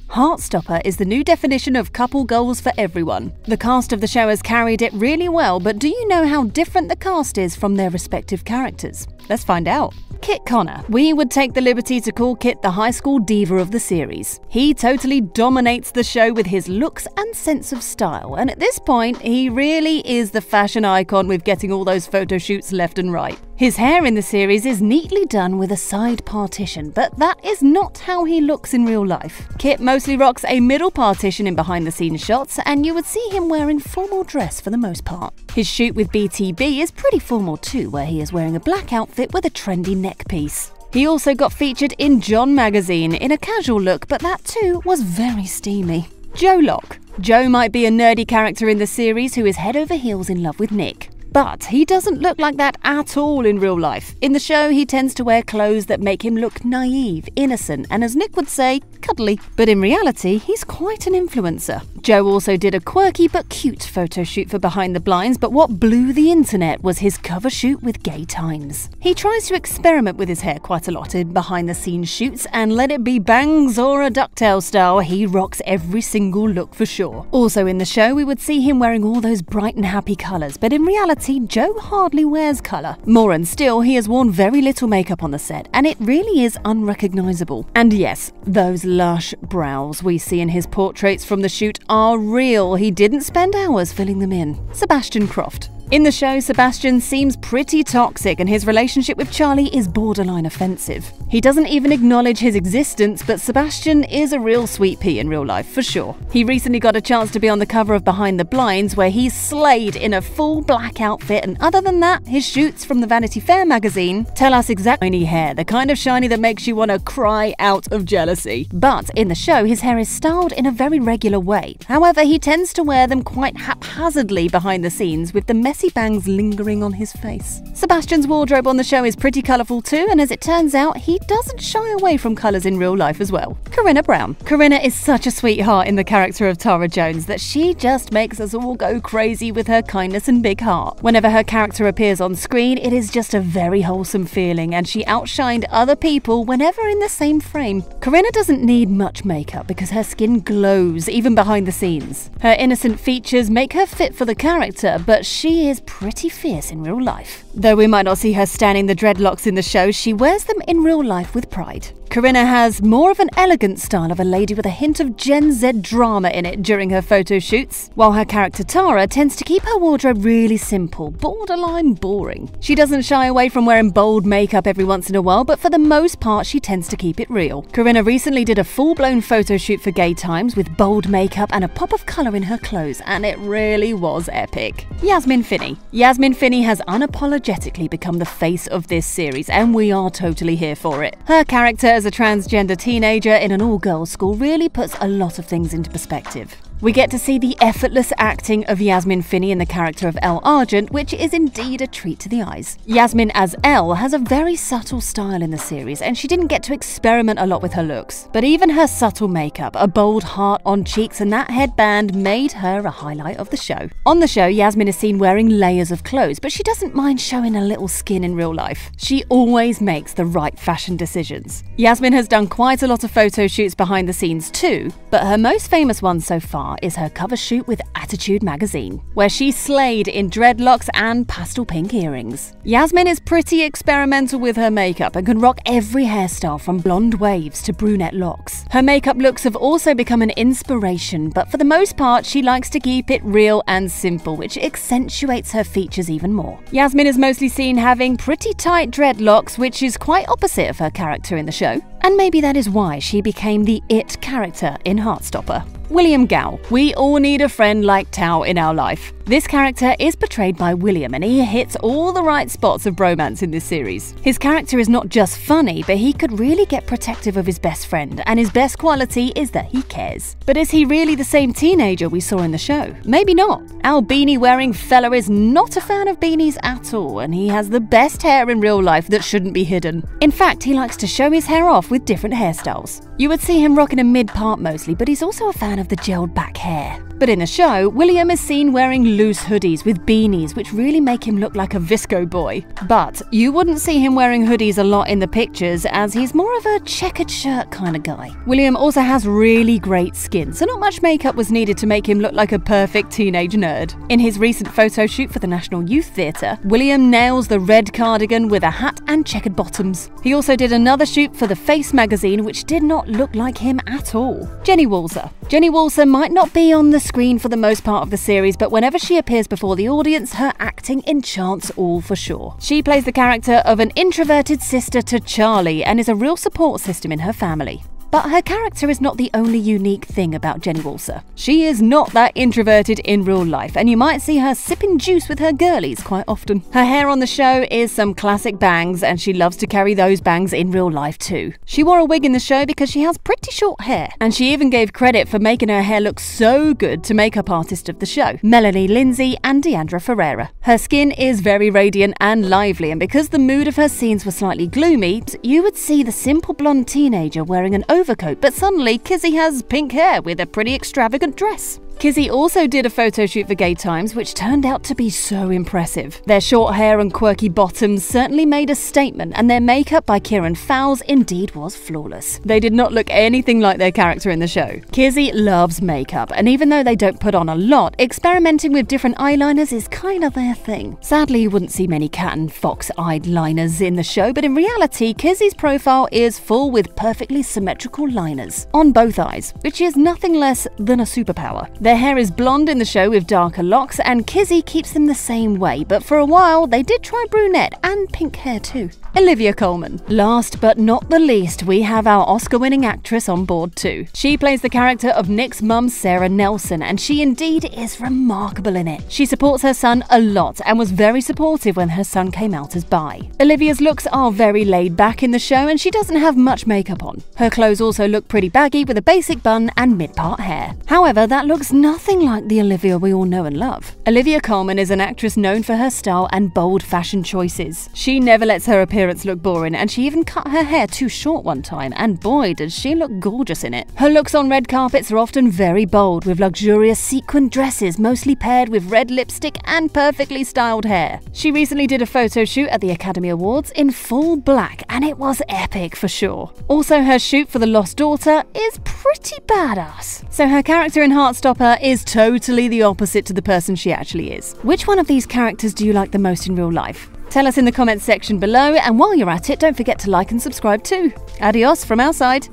Heartstopper is the new definition of couple goals for everyone. The cast of the show has carried it really well, but do you know how different the cast is from their respective characters? Let's find out. Kit Connor. We would take the liberty to call Kit the high school diva of the series. He totally dominates the show with his looks and sense of style, and at this point, he really is the fashion icon with getting all those photo shoots left and right. His hair in the series is neatly done with a side partition, but that is not how he looks in real life. Kit mostly rocks a middle partition in behind-the-scenes shots, and you would see him wearing formal dress for the most part. His shoot with BTB is pretty formal too, where he is wearing a black outfit with a trendy neck piece. He also got featured in John magazine in a casual look, but that too was very steamy. Joe Locke. Joe might be a nerdy character in the series who is head over heels in love with Nick. But he doesn't look like that at all in real life. In the show, he tends to wear clothes that make him look naive, innocent, and as Nick would say, cuddly. But in reality, he's quite an influencer. Joe also did a quirky but cute photo shoot for Behind the Blinds, but what blew the internet was his cover shoot with Gay Times. He tries to experiment with his hair quite a lot in behind-the-scenes shoots, and let it be bangs or a ducktail style, he rocks every single look for sure. Also in the show, we would see him wearing all those bright and happy colours, but in reality, Joe hardly wears colour. More and still, he has worn very little makeup on the set, and it really is unrecognisable. And yes, those lush brows we see in his portraits from the shoot are real. He didn't spend hours filling them in. Sebastian Croft. In the show, Sebastian seems pretty toxic and his relationship with Charlie is borderline offensive. He doesn't even acknowledge his existence, but Sebastian is a real sweet pea in real life, for sure. He recently got a chance to be on the cover of Behind the Blinds, where he's slayed in a full black outfit, and other than that, his shoots from the Vanity Fair magazine tell us exactly shiny hair, the kind of shiny that makes you want to cry out of jealousy. But in the show, his hair is styled in a very regular way. However, he tends to wear them quite haphazardly behind the scenes, with the messy bangs lingering on his face. Sebastian's wardrobe on the show is pretty colourful too, and as it turns out, he doesn't shy away from colours in real life as well. Corinna Brown. Corinna is such a sweetheart in the character of Tara Jones that she just makes us all go crazy with her kindness and big heart. Whenever her character appears on screen, it is just a very wholesome feeling, and she outshined other people whenever in the same frame. Corinna doesn't need much makeup because her skin glows even behind the scenes. Her innocent features make her fit for the character, but she is pretty fierce in real life. Though we might not see her standing the dreadlocks in the show, she wears them in real life with pride. Corinna has more of an elegant style of a lady with a hint of Gen Z drama in it during her photo shoots, while her character Tara tends to keep her wardrobe really simple, borderline boring. She doesn't shy away from wearing bold makeup every once in a while, but for the most part she tends to keep it real. Corinna recently did a full-blown photo shoot for Gay Times with bold makeup and a pop of colour in her clothes, and it really was epic. Yasmin Finney. Yasmin Finney has unapologetically become the face of this series, and we are totally here for it. Her character as a transgender teenager in an all-girls school really puts a lot of things into perspective. We get to see the effortless acting of Yasmin Finney in the character of Elle Argent, which is indeed a treat to the eyes. Yasmin as Elle has a very subtle style in the series, and she didn't get to experiment a lot with her looks. But even her subtle makeup, a bold heart on cheeks, and that headband made her a highlight of the show. On the show, Yasmin is seen wearing layers of clothes, but she doesn't mind showing a little skin in real life. She always makes the right fashion decisions. Yasmin has done quite a lot of photo shoots behind the scenes too, but her most famous one so far is her cover shoot with Attitude magazine, where she slayed in dreadlocks and pastel pink earrings. Yasmin is pretty experimental with her makeup and can rock every hairstyle from blonde waves to brunette locks. Her makeup looks have also become an inspiration, but for the most part she likes to keep it real and simple, which accentuates her features even more. Yasmin is mostly seen having pretty tight dreadlocks, which is quite opposite of her character in the show, and maybe that is why she became the it character in Heartstopper. William Gao. We all need a friend like Tao in our life. This character is portrayed by William, and he hits all the right spots of bromance in this series. His character is not just funny, but he could really get protective of his best friend, and his best quality is that he cares. But is he really the same teenager we saw in the show? Maybe not. Our beanie-wearing fella is not a fan of beanies at all, and he has the best hair in real life that shouldn't be hidden. In fact, he likes to show his hair off with different hairstyles. You would see him rocking a mid-part mostly, but he's also a fan of the gelled back hair. But in the show, William is seen wearing loose hoodies with beanies, which really make him look like a visco boy. But you wouldn't see him wearing hoodies a lot in the pictures, as he's more of a checkered shirt kind of guy. William also has really great skin, so not much makeup was needed to make him look like a perfect teenage nerd. In his recent photo shoot for the National Youth Theatre, William nails the red cardigan with a hat and checkered bottoms. He also did another shoot for the Face magazine, which did not look like him at all. Jenny Walser. Jenny Walser might not be on the screen for the most part of the series, but whenever she appears before the audience, her acting enchants all for sure. She plays the character of an introverted sister to Charlie and is a real support system in her family. But her character is not the only unique thing about Jenny Walser. She is not that introverted in real life, and you might see her sipping juice with her girlies quite often. Her hair on the show is some classic bangs, and she loves to carry those bangs in real life too. She wore a wig in the show because she has pretty short hair, and she even gave credit for making her hair look so good to makeup artist of the show, Melanie Lindsay and Deandra Ferreira. Her skin is very radiant and lively, and because the mood of her scenes was slightly gloomy, you would see the simple blonde teenager wearing an overcoat, but suddenly Kizzy has pink hair with a pretty extravagant dress. Kizzy also did a photo shoot for Gay Times, which turned out to be so impressive. Their short hair and quirky bottoms certainly made a statement, and their makeup by Kieran Fowles indeed was flawless. They did not look anything like their character in the show. Kizzy loves makeup, and even though they don't put on a lot, experimenting with different eyeliners is kind of their thing. Sadly, you wouldn't see many cat and fox-eyed liners in the show, but in reality, Kizzy's profile is full with perfectly symmetrical liners on both eyes, which is nothing less than a superpower. Their hair is blonde in the show with darker locks, and Kizzy keeps them the same way, but for a while they did try brunette and pink hair too. Olivia Colman. Last but not the least, we have our Oscar-winning actress on board too. She plays the character of Nick's mum, Sarah Nelson, and she indeed is remarkable in it. She supports her son a lot and was very supportive when her son came out as bi. Olivia's looks are very laid back in the show, and she doesn't have much makeup on. Her clothes also look pretty baggy with a basic bun and mid-part hair. However, that looks nothing like the Olivia we all know and love. Olivia Colman is an actress known for her style and bold fashion choices. She never lets her appearance look boring, and she even cut her hair too short one time, and boy does she look gorgeous in it. Her looks on red carpets are often very bold, with luxurious sequined dresses mostly paired with red lipstick and perfectly styled hair. She recently did a photo shoot at the Academy Awards in full black, and it was epic for sure. Also, her shoot for The Lost Daughter is pretty badass. So her character in Heartstopper is totally the opposite to the person she actually is. Which one of these characters do you like the most in real life? Tell us in the comments section below, and while you're at it, don't forget to like and subscribe too. Adios from our side.